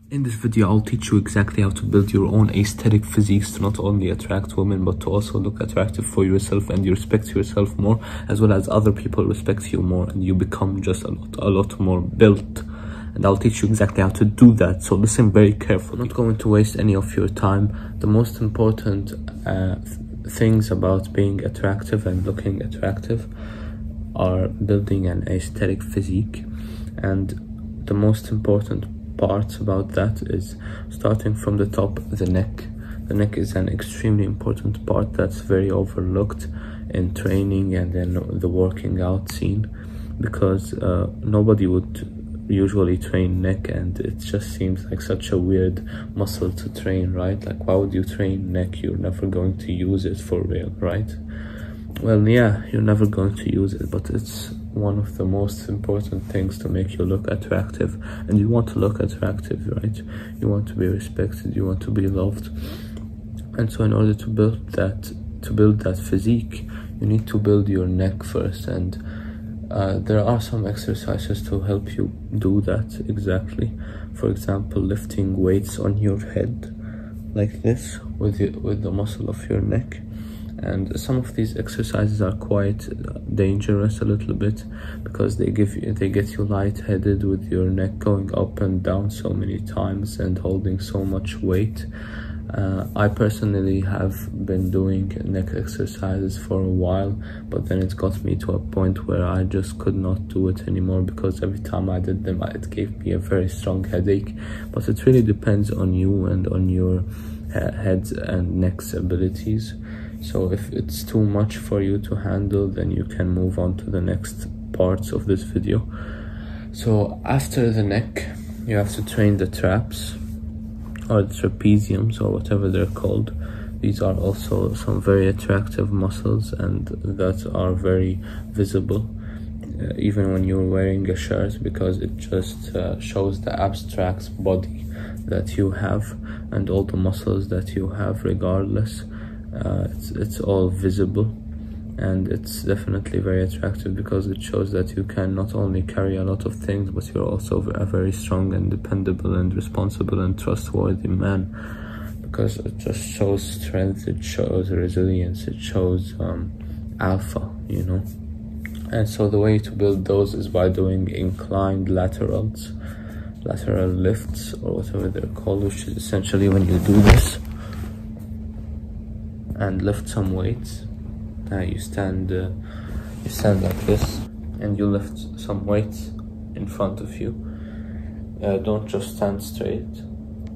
In this video, I'll teach you exactly how to build your own aesthetic physiques to not only attract women, but to also look attractive for yourself, and you respect yourself more, as well as other people respect you more, and you become just a lot more built. And I'll teach you exactly how to do that, so listen very carefully. I'm not going to waste any of your time. The most important things about being attractive and looking attractive are building an aesthetic physique, and the most important parts about that is starting from the top, the neck. The neck is an extremely important part that's very overlooked in training and in the working out scene, because nobody would usually train neck, and it just seems like such a weird muscle to train, right? Like, why would you train neck? You're never going to use it for real, right? Well, yeah, you're never going to use it, but it's one of the most important things to make you look attractive. And you want to look attractive, right? You want to be respected, you want to be loved. And so in order to build that physique, you need to build your neck first. And there are some exercises to help you do that exactly. For example, lifting weights on your head like this with the muscle of your neck. And some of these exercises are quite dangerous a little bit, because they get you lightheaded with your neck going up and down so many times and holding so much weight. I personally have been doing neck exercises for a while, but then it got me to a point where I just could not do it anymore, because every time I did them it gave me a very strong headache. But it really depends on you and on your head and neck's abilities. So if it's too much for you to handle, then you can move on to the next parts of this video. So after the neck, you have to train the traps, or the trapeziums, or whatever they're called. These are also some very attractive muscles, and that are very visible even when you're wearing a shirt, because it just shows the abstract body that you have and all the muscles that you have regardless. It's all visible, and it's definitely very attractive because it shows that you can not only carry a lot of things, but you're also a very strong and dependable and responsible and trustworthy man, because it just shows strength, it shows resilience, it shows alpha, you know. And so the way to build those is by doing inclined lateral lifts, or whatever they're called, which is essentially when you do this and lift some weights. You stand like this, and you lift some weights in front of you. Don't just stand straight,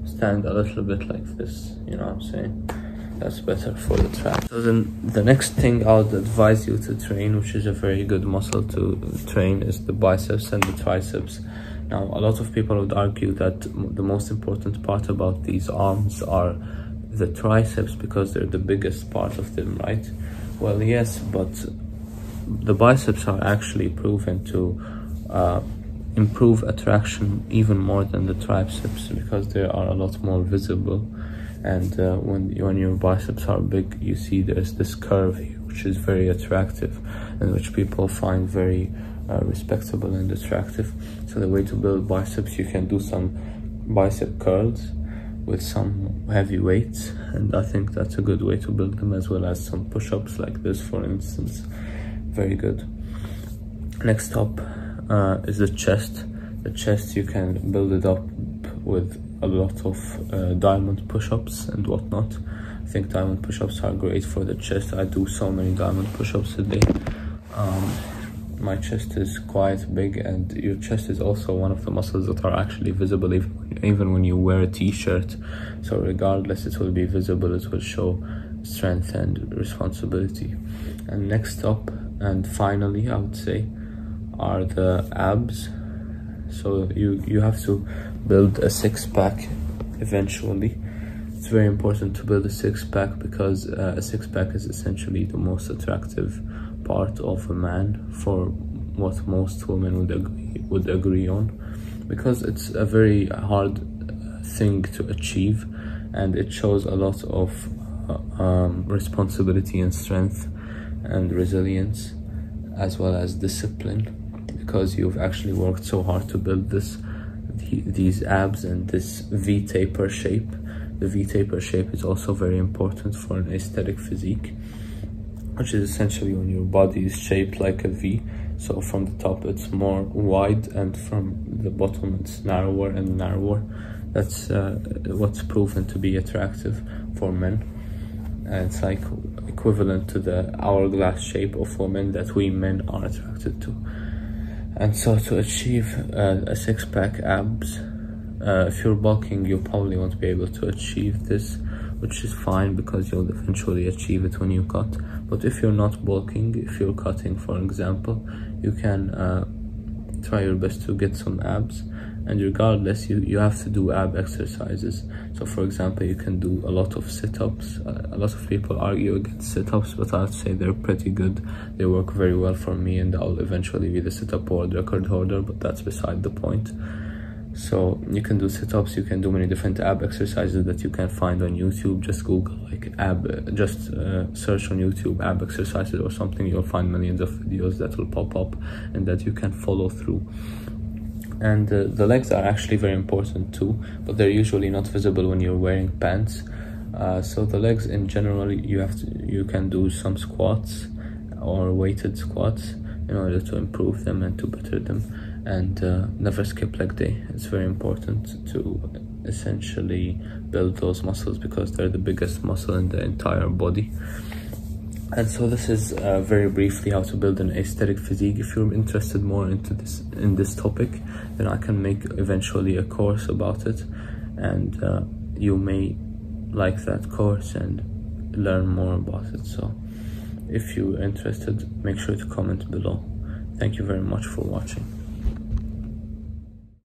stand a little bit like this, you know what I'm saying? That's better for the trap. So then the next thing I would advise you to train, which is a very good muscle to train, is the biceps and the triceps. Now, a lot of people would argue that the most important part about these arms are the triceps, because they're the biggest part of them, right? Well, yes, but the biceps are actually proven to improve attraction even more than the triceps, because they are a lot more visible. And when your biceps are big, you see there's this curve here, which is very attractive and which people find very respectable and attractive. So the way to build biceps, you can do some bicep curls with some heavy weights, and I think that's a good way to build them, as well as some push-ups like this, for instance. Very good. Next up is the chest. The chest, you can build it up with a lot of diamond push-ups and whatnot. I think diamond push-ups are great for the chest. I do so many diamond push-ups a day. My chest is quite big, and your chest is also one of the muscles that are actually visible even when you wear a t-shirt. So regardless, it will be visible, it will show strength and responsibility. And next up, and finally, I would say, are the abs. So you have to build a six-pack eventually. It's very important to build a six-pack, because a six-pack is essentially the most attractive part of a man, for what most women would agree on, because it's a very hard thing to achieve, and it shows a lot of responsibility and strength and resilience, as well as discipline, because you've actually worked so hard to build this these abs and this V-taper shape. The V-taper shape is also very important for an aesthetic physique, which is essentially when your body is shaped like a V. So from the top it's more wide, and from the bottom it's narrower and narrower. That's what's proven to be attractive for men. And it's like equivalent to the hourglass shape of women that we men are attracted to. And so to achieve a six-pack abs, if you're bulking, you probably won't be able to achieve this, which is fine because you'll eventually achieve it when you cut. But if you're not bulking, if you're cutting, for example, you can try your best to get some abs. And regardless, you have to do ab exercises. So for example, you can do a lot of sit-ups. A lot of people argue against sit-ups, but I'd say they're pretty good. They work very well for me, and I'll eventually be the sit-up world record holder, but that's beside the point. So you can do sit-ups, you can do many different ab exercises that you can find on YouTube. Just Google like search on YouTube ab exercises or something. You'll find millions of videos that will pop up and that you can follow through. And the legs are actually very important too, but they're usually not visible when you're wearing pants. So the legs in general, you can do some squats or weighted squats in order to improve them and to better them. And never skip leg day. It's very important to essentially build those muscles because they're the biggest muscle in the entire body. And so this is very briefly how to build an aesthetic physique. If you're interested more into this topic, then I can make eventually a course about it, and you may like that course and learn more about it. So if you're interested, make sure to comment below. Thank you very much for watching.